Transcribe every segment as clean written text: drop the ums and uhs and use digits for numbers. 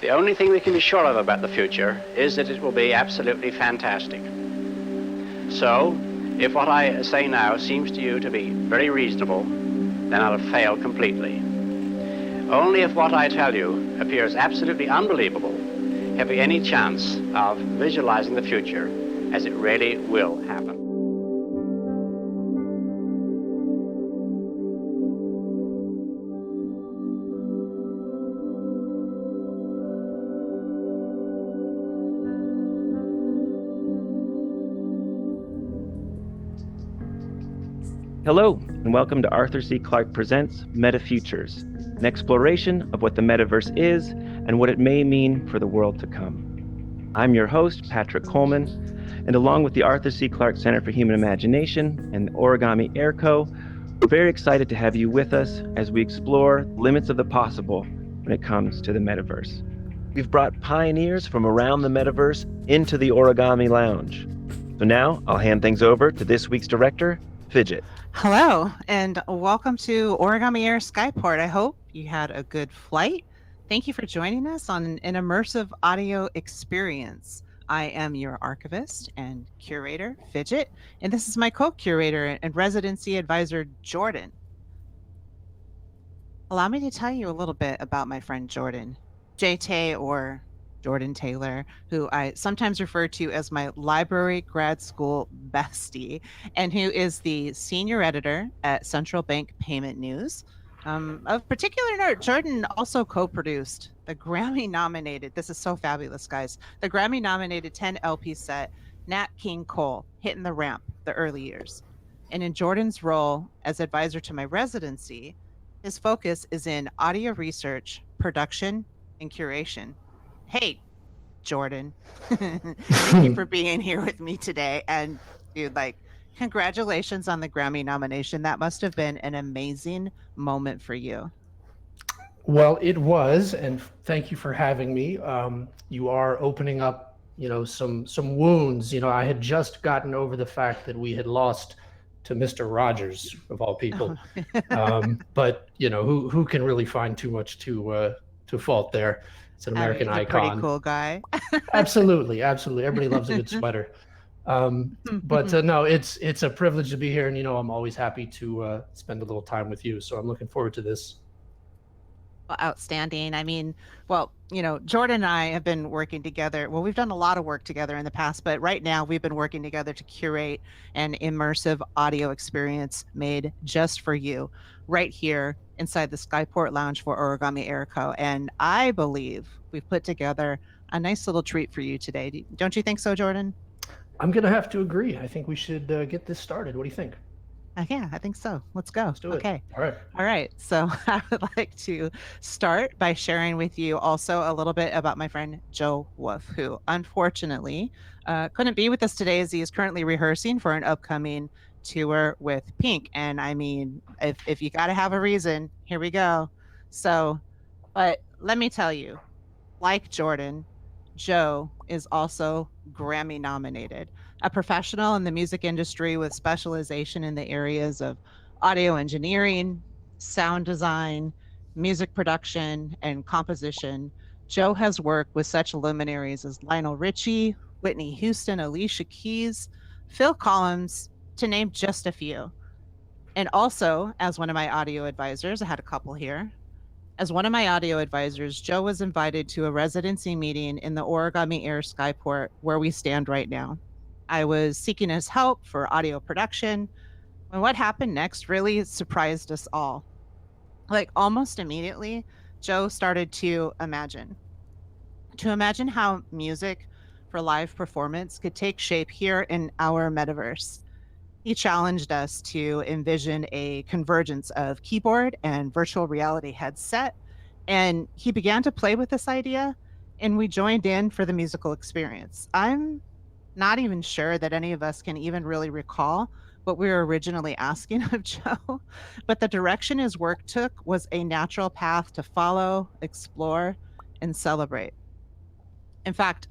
The only thing we can be sure of about the future is that it will be absolutely fantastic. So, if what I say now seems to you to be very reasonable, then I'll have failed completely. Only if what I tell you appears absolutely unbelievable have we any chance of visualizing the future as it really will happen. Hello, and welcome to Arthur C Clarke Presents METAFUTURES, an exploration of what the metaverse is and what it may mean for the world to come. I'm your host, Patrick Coleman, and along with the Arthur C Clarke Center for Human Imagination and Origami Air Co, we're very excited to have you with us as we explore the limits of the possible when it comes to the metaverse. We've brought pioneers from around the metaverse into the Origami Lounge. So now I'll hand things over to this week's director, Fidget. Hello, and welcome to Origami Air Skyport. I hope you had a good flight. Thank you for joining us on an immersive audio experience. I am your archivist and curator, Fidget, and this is my co-curator and residency advisor, Jordan. Allow me to tell you a little bit about my friend Jordan, JT or Jordan Taylor, who I sometimes refer to as my library grad school bestie, and who is the senior editor at Central Bank Payment News. Of particular note, Jordan also co-produced the Grammy-nominated, this is so fabulous, guys, the Grammy-nominated 10 LP set, Nat King Cole, Hitting the Ramp, the early years. And in Jordan's role as advisor to my residency, his focus is in audio research, production, and curation. Hey, Jordan, thank you for being here with me today. And dude, congratulations on the Grammy nomination. That must have been an amazing moment for you. Well, it was, and thank you for having me. You are opening up, some wounds. I had just gotten over the fact that we had lost to Mr. Rogers, of all people. But who can really find too much to fault there? It's an American icon. Pretty cool guy. Absolutely. Everybody loves a good sweater. But no, it's a privilege to be here, and I'm always happy to spend a little time with you. So I'm looking forward to this. Well, outstanding. I mean, Jordan and I have been working together. Well, we've done a lot of work together in the past, but right now we've been working together to curate an immersive audio experience made just for you right here inside the Skyport Lounge for Origami Air Co. And I believe we've put together a nice little treat for you today. Don't you think so, Jordan? I'm going to have to agree. I think we should get this started. What do you think? Yeah, I think so. Let's go. Let's do it. Okay. All right. So I would like to start by sharing with you also a little bit about my friend Joe Wolfe, who unfortunately couldn't be with us today as he is currently rehearsing for an upcoming tour with Pink. And I mean, if you got to have a reason, here we go. So, but let me tell you, like Jordan, Joe is also Grammy nominated, a professional in the music industry with specialization in the areas of audio engineering, sound design, music production, and composition. Joe has worked with such luminaries as Lionel Richie, Whitney Houston, Alicia Keys, Phil Collins, to name just a few. And also, as one of my audio advisors, I had a couple here. As one of my audio advisors, Joe was invited to a residency meeting in the Origami Air Skyport where we stand right now. I was seeking his help for audio production, and what happened next really surprised us all. Almost immediately, Joe started to imagine how music for live performance could take shape here in our metaverse. He challenged us to envision a convergence of keyboard and virtual reality headset, and he began to play with this idea, and we joined in for the musical experience. I'm not even sure that any of us can even really recall what we were originally asking of Joe, but the direction his work took was a natural path to follow, explore, and celebrate. In fact,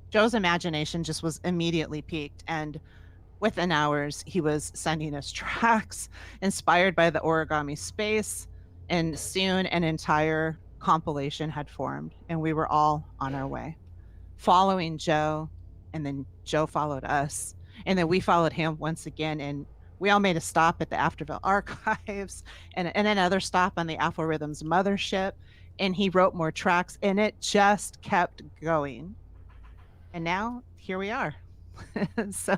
Joe's imagination just was immediately piqued, and within hours, he was sending us tracks inspired by the origami space, and soon an entire compilation had formed, and we were all on our way, following Joe, and then Joe followed us, and then we followed him once again, and we all made a stop at the Afterville archives and another stop on the Alpharhythms mothership, and he wrote more tracks, and it just kept going. And now here we are. So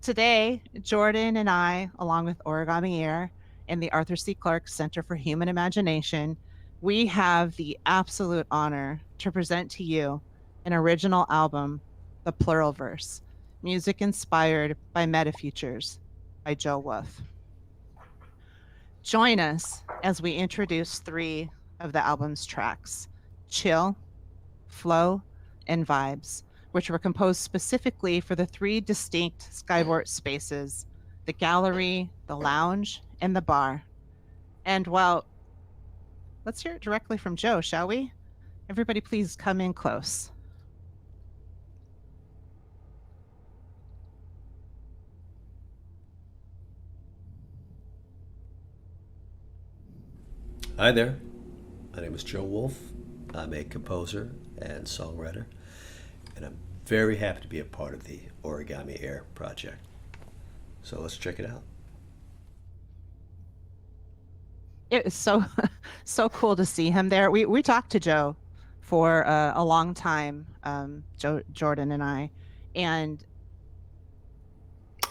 today, Jordan and I, along with Origami Air and the Arthur C Clarke Center for Human Imagination, we have the absolute honor to present to you an original album, The Pluralverse, music inspired by MetaFUTURES by Joe Wolfe. Join us as we introduce 3 of the album's tracks, Chill, Flow, and Vibes, which were composed specifically for the 3 distinct Skyward spaces, the gallery, the lounge, and the bar. And well, let's hear it directly from Joe, shall we? Everybody please come in close. Hi there, my name is Joe Wolfe. I'm a composer and songwriter, and I'm very happy to be a part of the Origami Air project. So let's check it out. It was so cool to see him there. We talked to Joe for a long time, Jordan and I, and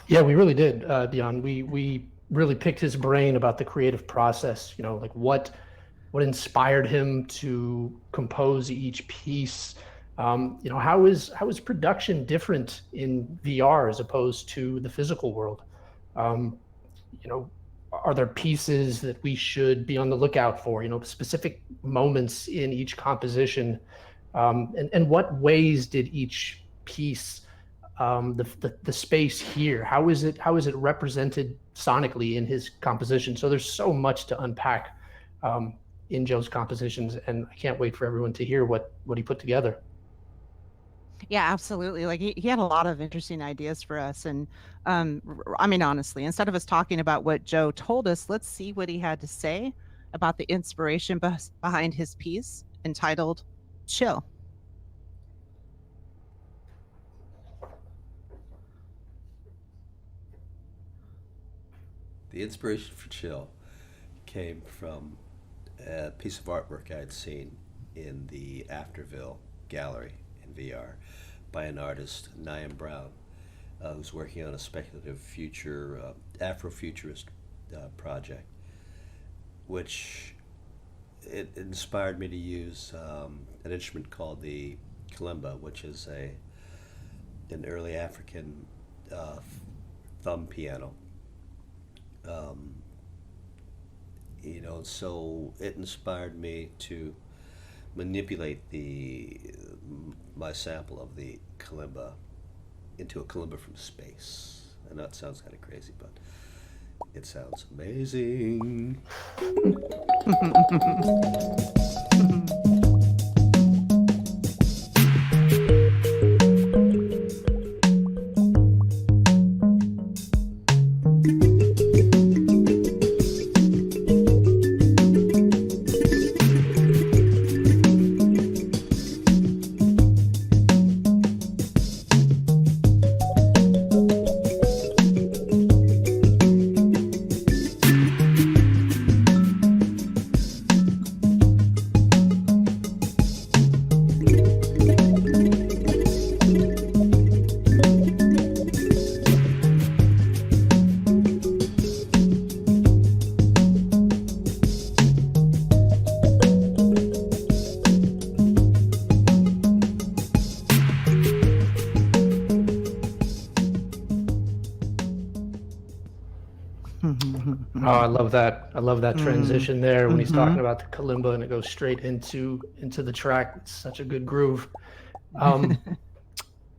Yeah, we really did, Dion. We really picked his brain about the creative process. You know, like what inspired him to compose each piece. You know, how is production different in VR as opposed to the physical world? You know, are there pieces that we should be on the lookout for? You know, specific moments in each composition, and what ways did each piece, the space here, how is it represented sonically in his composition? So there's so much to unpack in Joe's compositions, and I can't wait for everyone to hear what he put together. yeah, absolutely. Like he had a lot of interesting ideas for us. And I mean, honestly, instead of us talking about what Joe told us, let's see what he had to say about the inspiration behind his piece entitled Chill. The inspiration for Chill came from a piece of artwork I had seen in the Afterville gallery in VR by an artist, Niam Brown, who's working on a speculative future, Afrofuturist project, which it inspired me to use an instrument called the kalimba, which is an early African thumb piano. You know, so it inspired me to manipulate my sample of the kalimba into a kalimba from space. I know it sounds kind of crazy, but it sounds amazing. Oh, I love that. I love that transition there when he's talking about the kalimba and it goes straight into the track. It's such a good groove.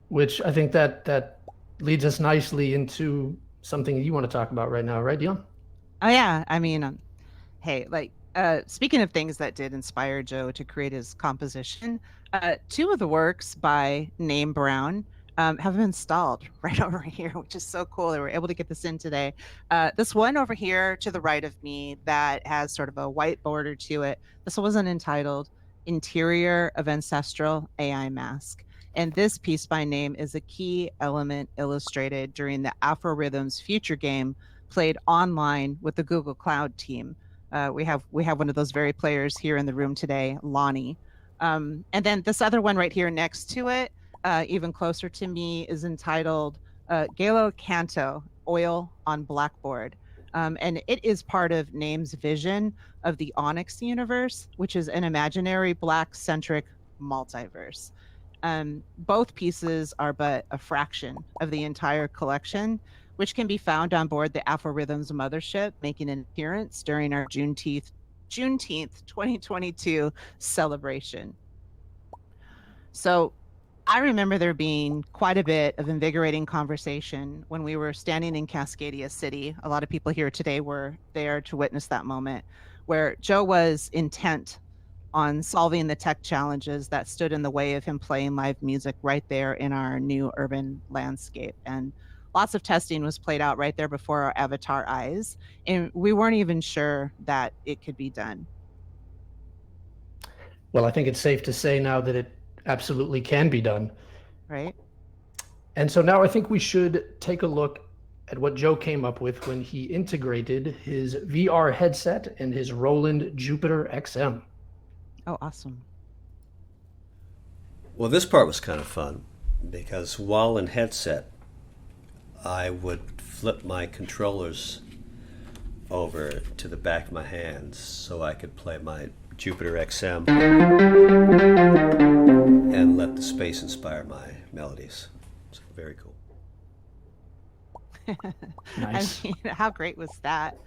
Which I think that leads us nicely into something you want to talk about right now, right, Dion? Oh yeah, I mean, hey, like speaking of things that did inspire Joe to create his composition, 2 of the works by Name Brown have been installed right over here, which is so cool that we're able to get this in today. This one over here to the right of me that has sort of a white border to it, this wasn't entitled. Interior of Ancestral AI Mask. And this piece by name is a key element illustrated during the Afrorhythms Future game played online with the Google Cloud team. We have one of those very players here in the room today, Lonnie. And then this other one right here next to it, even closer to me, is entitled Galo Canto, Oil on Blackboard. And it is part of Name's vision of the Onyx universe, which is an imaginary Black-centric multiverse. Both pieces are but a fraction of the entire collection, which can be found on board the Afrorhythms mothership, making an appearance during our Juneteenth 2022 celebration. So I remember there being quite a bit of invigorating conversation when we were standing in Cascadia City. A lot of people here today were there to witness that moment, where Joe was intent on solving the tech challenges that stood in the way of him playing live music right there in our new urban landscape. And lots of testing was played out right there before our avatar eyes, and we weren't even sure that it could be done. Well, I think it's safe to say now that it absolutely can be done. Right? And so now I think we should take a look at what Joe came up with when he integrated his VR headset and his Roland Jupiter XM. Oh, awesome. Well, this part was kind of fun because while in headset, I would flip my controllers over to the back of my hands so I could play my Jupiter XM and let the space inspire my melodies. So very cool. Nice. I mean, how great was that?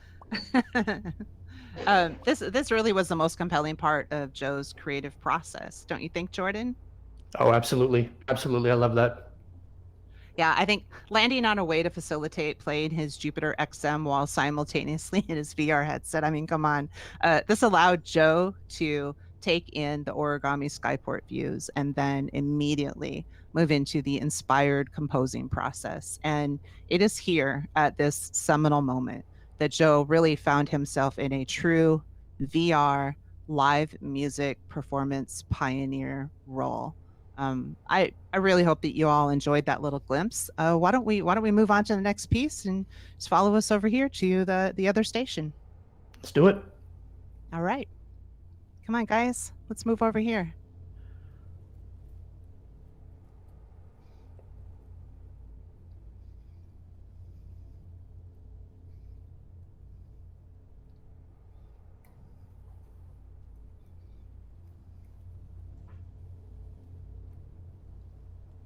This really was the most compelling part of Joe's creative process, don't you think, Jordan? Oh, absolutely. Absolutely. I love that. Yeah, I think landing on a way to facilitate playing his Jupiter XM while simultaneously in his VR headset. I mean, come on. This allowed Joe to take in the origami skyport views and then immediately move into the inspired composing process. And it is here at this seminal moment that Joe really found himself in a true VR live music performance pioneer role. I really hope that you all enjoyed that little glimpse. Why don't we move on to the next piece and just follow us over here to the other station? Let's do it. All right. Come on, guys. Let's move over here.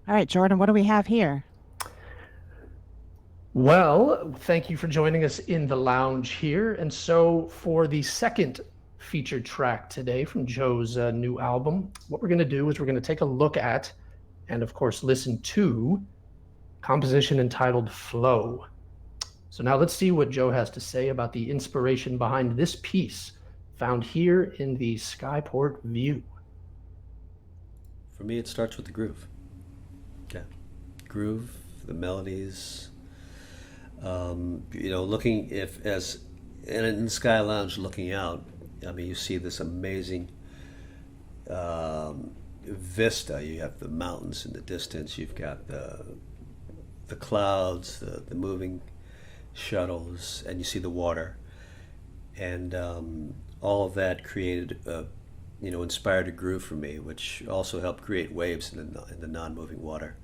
All right, Jordan, what do we have here? Well, thank you for joining us in the lounge here. And so for the second featured track today from Joe's new album, what we're going to do is we're going to take a look at, and of course listen to, composition entitled Flow. So now let's see what Joe has to say about the inspiration behind this piece found here in the Skyport view. For me, it starts with the groove. Yeah, groove, the melodies. Looking in the Sky Lounge, looking out, I mean, you see this amazing vista. You have the mountains in the distance. You've got the clouds, the moving shuttles, and you see the water, and all of that created inspired a groove for me, which also helped create waves in the non-moving water.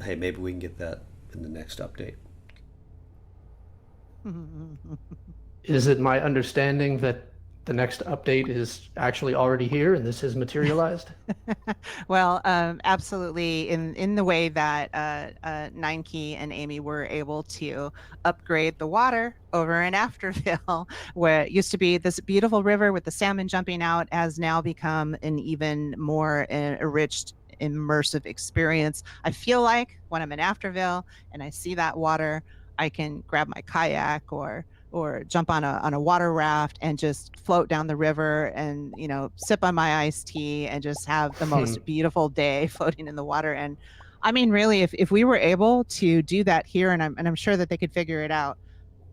Hey, maybe we can get that in the next update. Is it my understanding that the next update is actually already here and this has materialized? Well, absolutely. In the way that Nine Key and Amy were able to upgrade the water over in Afterville, where it used to be this beautiful river with the salmon jumping out, has now become an even more enriched, immersive experience. I feel like when I'm in Afterville and I see that water, I can grab my kayak or jump on a water raft and just float down the river and sip on my iced tea and just have the most beautiful day floating in the water. And I mean, really, if we were able to do that here, and I'm sure that they could figure it out,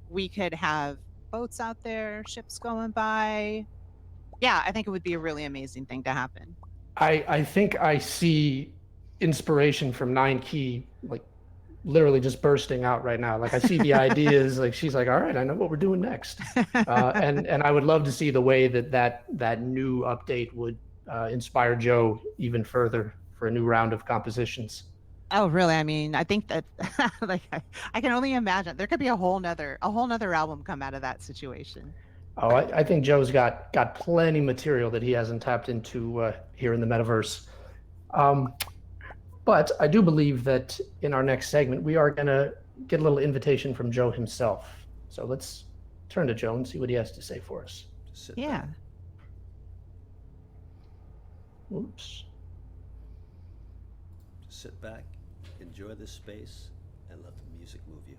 we could have boats out there, ships going by, Yeah, I think it would be a really amazing thing to happen. I think I see inspiration from Nine Key like literally just bursting out right now. Like I see the ideas. Like she's like, all right, I know what we're doing next. And I would love to see the way that new update would inspire Joe even further for a new round of compositions. Oh, really? I mean, I think that like I can only imagine there could be a whole nother album come out of that situation. Oh, I think Joe's got plenty material that he hasn't tapped into here in the metaverse. Um, but I do believe that in our next segment, we are going to get a little invitation from Joe himself. So let's turn to Joe and see what he has to say for us. Just sit Yeah. back. Oops. Just sit back, enjoy this space, and let the music move you.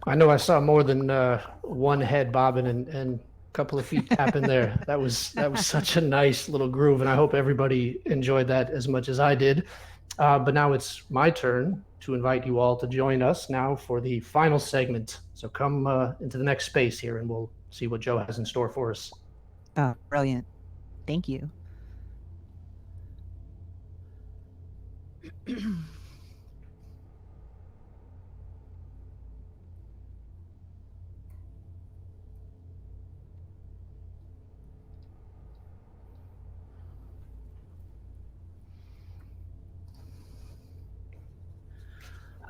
I know I saw more than one head bobbing and a couple of feet tapping there. That was such a nice little groove, and I hope everybody enjoyed that as much as I did. But now it's my turn to invite you all to join us now for the final segment. So come into the next space here, and we'll see what Joe has in store for us. Oh, brilliant. Thank you.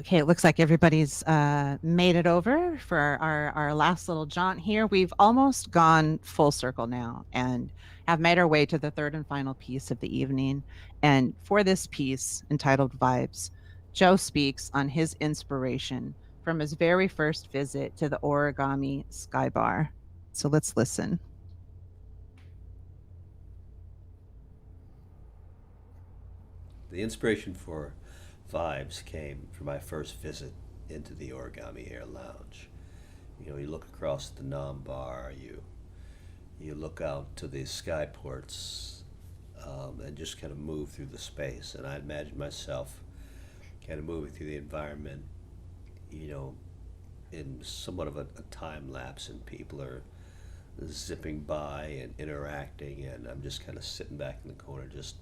Okay, it looks like everybody's made it over for our last little jaunt here. We've almost gone full circle now and have made our way to the third and final piece of the evening. And for this piece entitled Vibes, Joe speaks on his inspiration from his very first visit to the Origami Sky Bar. So let's listen. The inspiration for Vibes came from my first visit into the Origami Air Lounge. You know, you look across the Nam Bar, you look out to the skyports, and just kind of move through the space. And I imagine myself kind of moving through the environment, you know, in somewhat of a time lapse, and people are zipping by and interacting, and I'm just kind of sitting back in the corner, just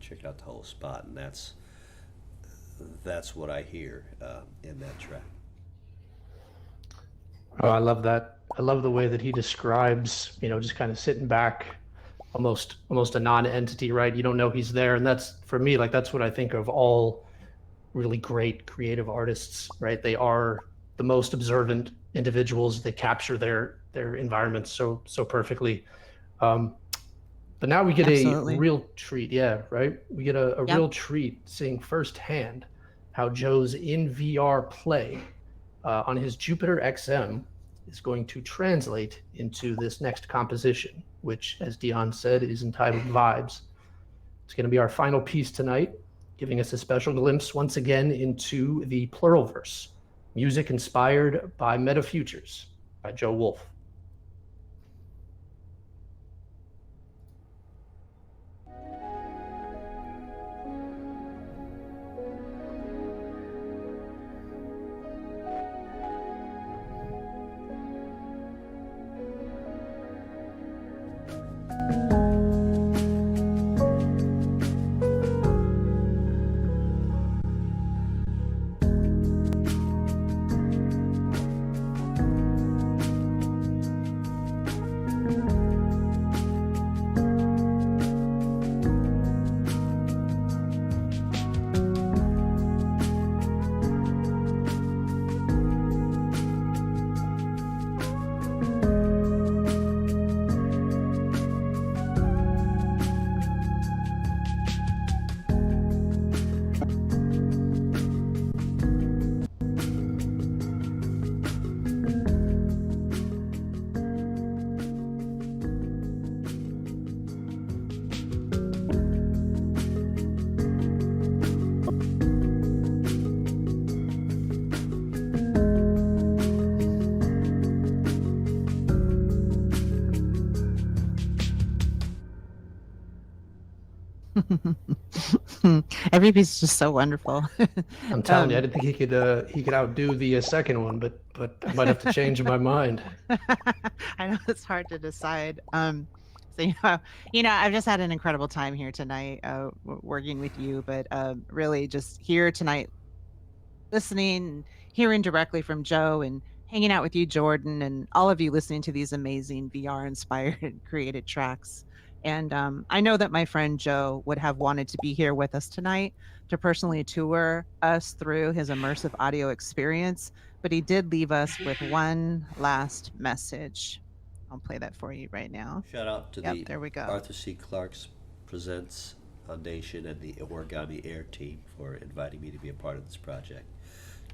checking out the whole spot, and that's what I hear in that track. Oh, I love that. I love the way that he describes, you know, just kind of sitting back, almost a non-entity, right? You don't know he's there, and that's for me, like that's what I think of all really great creative artists, right? They are the most observant individuals. They capture their environments so perfectly. But now we get Absolutely. a real treat, yeah, right? We get a Yep. real treat seeing firsthand how Joe's in VR play on his Jupiter XM is going to translate into this next composition, which, as Dion said, is entitled Vibes. It's going to be our final piece tonight, giving us a special glimpse once again into the Pluralverse, music inspired by MetaFUTURES by Joe Wolfe. Every piece is just so wonderful. I'm telling you, I didn't think he could outdo the second one, but I might have to change my mind. I know it's hard to decide. So I've just had an incredible time here tonight, working with you, but really just here tonight, listening, hearing directly from Joe, and hanging out with you, Jordan, and all of you listening to these amazing VR inspired and created tracks. And I know that my friend Joe would have wanted to be here with us tonight to personally tour us through his immersive audio experience, but he did leave us with one last message. I'll play that for you right now. Shout out to Yep, the there we go. Arthur C Clarke Presents Foundation and the Origami Air team for inviting me to be a part of this project.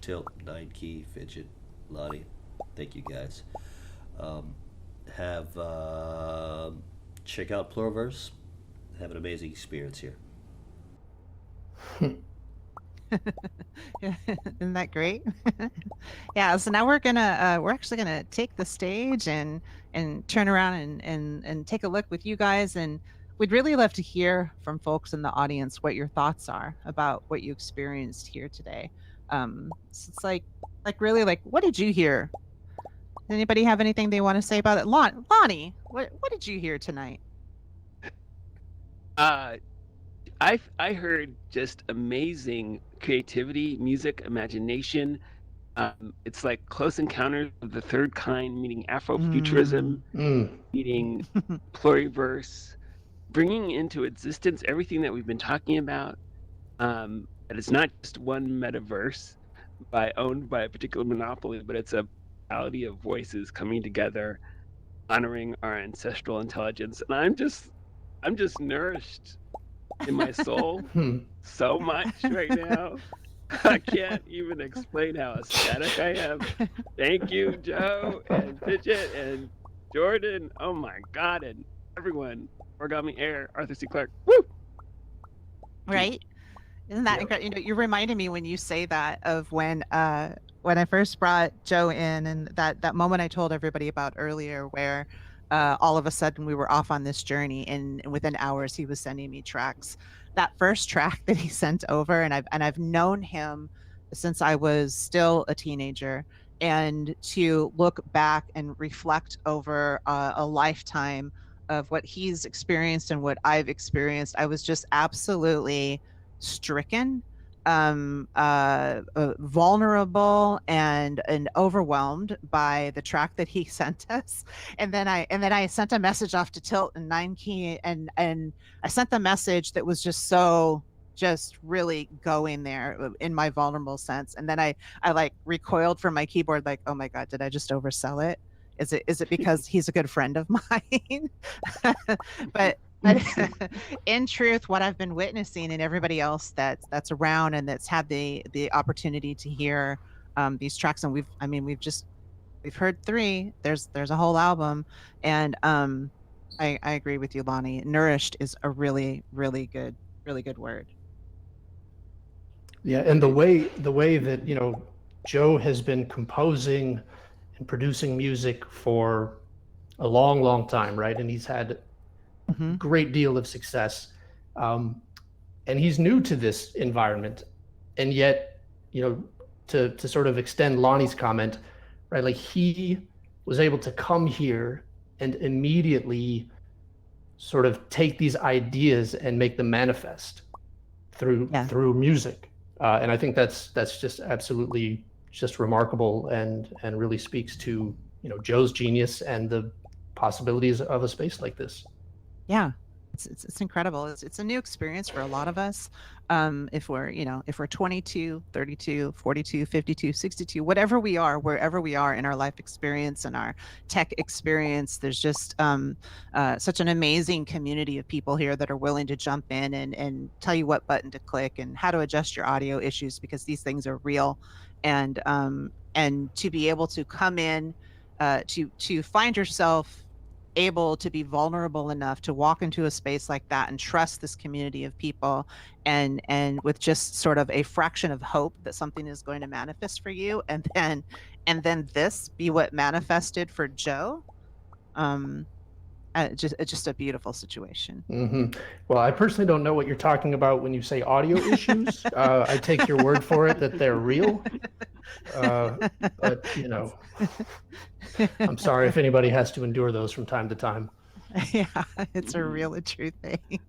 Tilt, Nine Key, Fidget, Lonnie, thank you guys. Check out PLURALVERSE. Have an amazing experience here. Isn't that great? Yeah, so now we're actually gonna take the stage and turn around and take a look with you guys, and we'd really love to hear from folks in the audience what your thoughts are about what you experienced here today. So it's like really, like, what did you hear? Does anybody have anything they want to say about it? Lonnie, what did you hear tonight? I heard just amazing creativity, music, imagination. It's like Close Encounters of the Third Kind, meeting Afrofuturism, meeting pluriverse, bringing into existence everything that we've been talking about. That it's not just one metaverse owned by a particular monopoly, but it's a plurality of voices coming together, honoring our ancestral intelligence. And I'm just nourished in my soul so much right now. I can't even explain how ecstatic I am. Thank you, Joe and Fidget and Jordan. Oh my God, and everyone. Origami Air, Arthur C Clarke. Woo! Right? Isn't that incredible? You reminded me when you say that of when I first brought Joe in, and that moment I told everybody about earlier, where all of a sudden we were off on this journey, and within hours he was sending me tracks. That first track that he sent over, and I've known him since I was still a teenager, and to look back and reflect over a lifetime of what he's experienced and what I've experienced, I was just absolutely stricken, vulnerable, and overwhelmed by the track that he sent us. And then I sent a message off to Tilt and Nine Key, and I sent the message that was just really going there in my vulnerable sense. And then I like recoiled from my keyboard, like, oh my God, did I just oversell it? Is it because he's a good friend of mine? But in truth, what I've been witnessing, and everybody else that's around and that's had the opportunity to hear these tracks, and we've heard 3. There's a whole album, and I agree with you, Lonnie. Nourished is a really good word. Yeah, and the way that Joe has been composing and producing music for a long time, right? And he's had a great deal of success, and he's new to this environment, and yet to sort of extend Lonnie's comment, right? Like, he was able to come here and immediately sort of take these ideas and make them manifest through music, and I think that's just absolutely just remarkable, and really speaks to Joe's genius and the possibilities of a space like this. Yeah, it's incredible. It's a new experience for a lot of us. If we're 22, 32, 42, 52, 62, whatever we are, wherever we are in our life experience and our tech experience, there's just such an amazing community of people here that are willing to jump in and tell you what button to click and how to adjust your audio issues, because these things are real. And to be able to come in, to find yourself able to be vulnerable enough to walk into a space like that and trust this community of people, and with just sort of a fraction of hope that something is going to manifest for you, and then this be what manifested for Joe. just a beautiful situation. Well, I personally don't know what you're talking about when you say audio issues. I take your word for it that they're real. But, you know, I'm sorry if anybody has to endure those from time to time. Yeah, it's a real and true thing.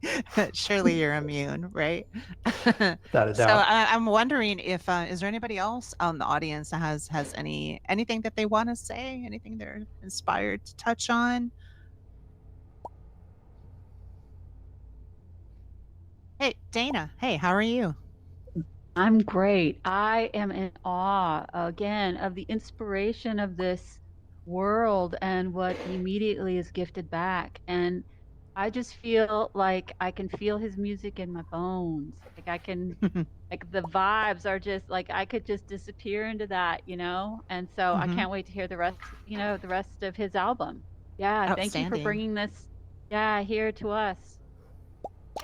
Surely you're immune, right? Without a So doubt. I'm wondering if is there anybody else on the audience that has anything that they want to say, anything they're inspired to touch on? Hey, Dana. Hey, how are you? I'm great. I am in awe again of the inspiration of this world and what immediately is gifted back. And I just feel like I can feel his music in my bones. Like I can, like the vibes are just like I could just disappear into that, you know? And so I can't wait to hear the rest, you know, the rest of his album. Yeah, thank you for Outstanding. bringing this, yeah, here to us.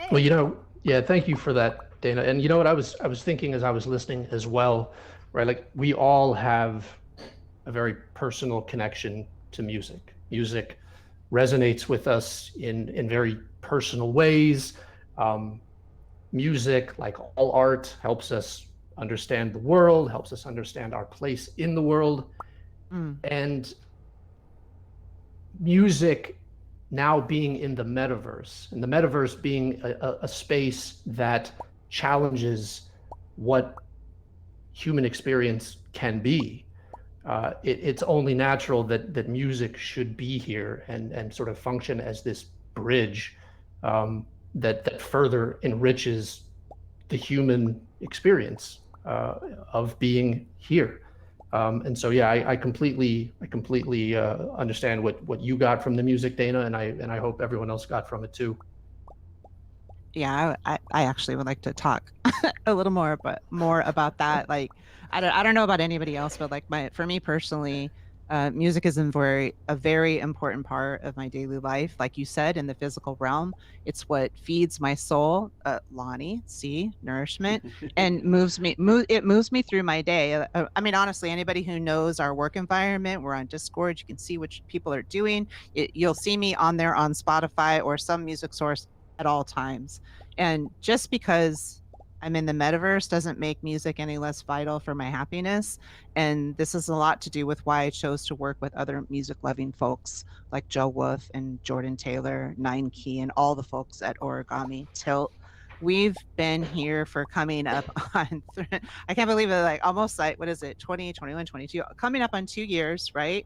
Well, you know, yeah, thank you for that, Dana. And you know what I was thinking as I was listening as well, right? Like we all have a very personal connection to music. Music resonates with us in very personal ways. Music, like all art, helps us understand the world, helps us understand our place in the world. And music now being in the metaverse, and the metaverse being a space that challenges what human experience can be, it's only natural that music should be here and sort of function as this bridge that further enriches the human experience of being here. And so, yeah, I completely understand what you got from the music, Dana, and I hope everyone else got from it too. Yeah, I actually would like to talk a little more about that. Like, I don't know about anybody else, but like for me personally, music is a very important part of my daily life. Like you said, in the physical realm, it's what feeds my soul. Lonnie, see, nourishment, and it moves me through my day. I mean, honestly, anybody who knows our work environment, we're on Discord. You can see what people are doing. You'll see me on there on Spotify or some music source at all times. And just because I'm in the metaverse doesn't make music any less vital for my happiness. And this has a lot to do with why I chose to work with other music loving folks like Joe Wolfe and Jordan Taylor, Nine Key, and all the folks at Origami Tilt. We've been here for coming up on, I can't believe it, like almost like, what is it, 20, 21, 22, coming up on 2 years, right?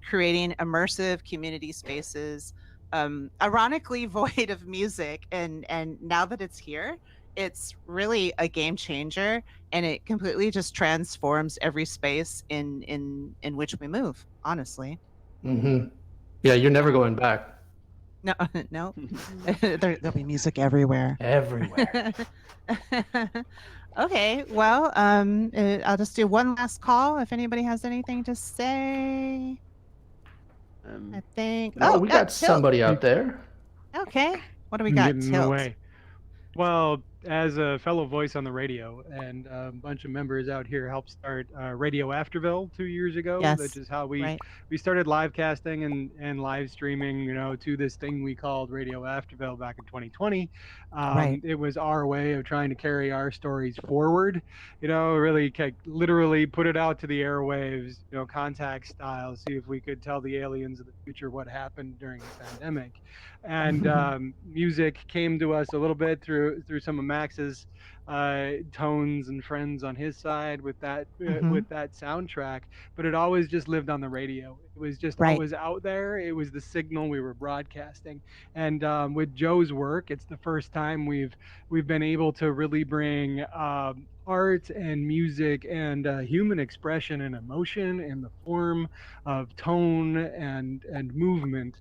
Creating immersive community spaces, ironically void of music. And now that it's here, it's really a game changer, and it completely just transforms every space in which we move, honestly. Yeah, you're never going back. No. There'll be music everywhere. Okay, well, I'll just do one last call if anybody has anything to say. I think we got somebody out there. Okay, what do we got, Tilt? Well, as a fellow voice on the radio and a bunch of members out here helped start Radio Afterville 2 years ago, which is how we started live casting and live streaming, you know, to this thing we called Radio Afterville back in 2020. It was our way of trying to carry our stories forward, you know, really literally put it out to the airwaves, you know, contact style, see if we could tell the aliens of the future what happened during the pandemic. And music came to us a little bit through some of Max's tones and friends on his side with that soundtrack, but it always just lived on the radio. It was just always out there. It was the signal we were broadcasting. And with Joe's work, it's the first time we've been able to really bring art and music and human expression and emotion in the form of tone and movement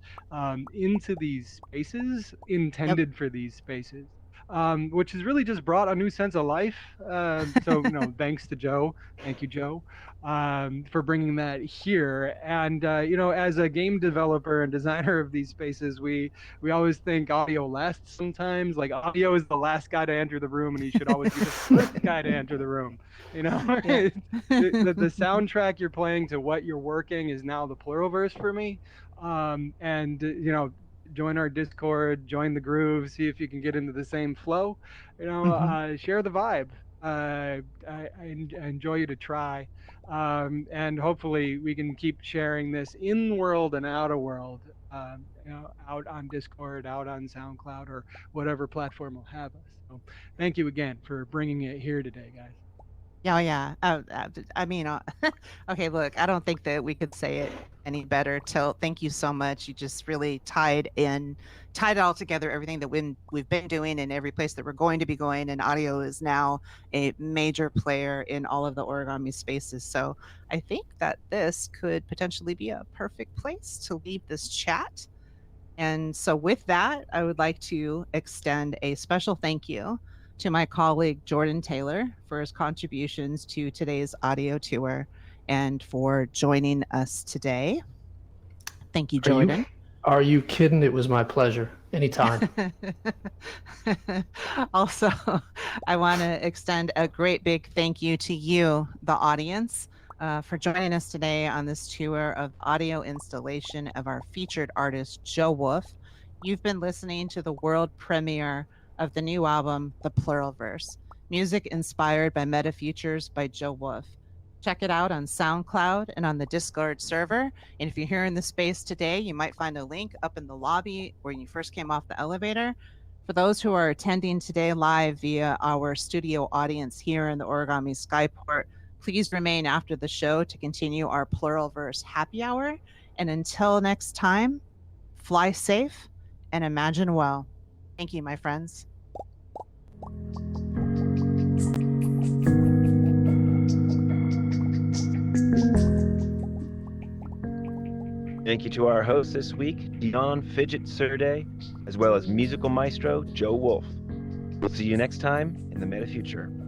into these spaces intended for these spaces. Which has really just brought a new sense of life. So, you know, thanks to Joe. Thank you, Joe, for bringing that here. And, you know, as a game developer and designer of these spaces, we always think audio lasts sometimes. Like audio is the last guy to enter the room, and he should always be the first guy to enter the room. You know, the soundtrack you're playing to what you're working is now the pluralverse for me. And, you know, join our Discord, join the groove, see if you can get into the same flow. Share the vibe. I enjoy you to try, and hopefully we can keep sharing this in world and outer world, out on Discord, out on SoundCloud, or whatever platform will have us. So thank you again for bringing it here today, guys. Yeah. I mean, okay, look, I don't think that we could say it any better. Thank you so much. You just really tied it all together, everything that we've been doing and every place that we're going to be going. And audio is now a major player in all of the origami spaces. So I think that this could potentially be a perfect place to leave this chat. And so with that, I would like to extend a special thank you to my colleague Jordan Taylor for his contributions to today's audio tour and for joining us today. Thank you, Jordan. Are you kidding? It was my pleasure. Anytime. Also, I want to extend a great big thank you to you, the audience, for joining us today on this tour of audio installation of our featured artist, Joe Wolfe. You've been listening to the world premiere of the new album, The Pluralverse, music inspired by METAFUTURES by Joe Wolfe. Check it out on SoundCloud and on the Discord server. And if you're here in the space today, you might find a link up in the lobby where you first came off the elevator. For those who are attending today live via our studio audience here in the Origami Skyport, please remain after the show to continue our Pluralverse happy hour. And until next time, fly safe and imagine well. Thank you, my friends. Thank you to our host this week, Dion Fidget Surde, as well as musical maestro Joe Wolfe. We'll see you next time in the MetaFuture.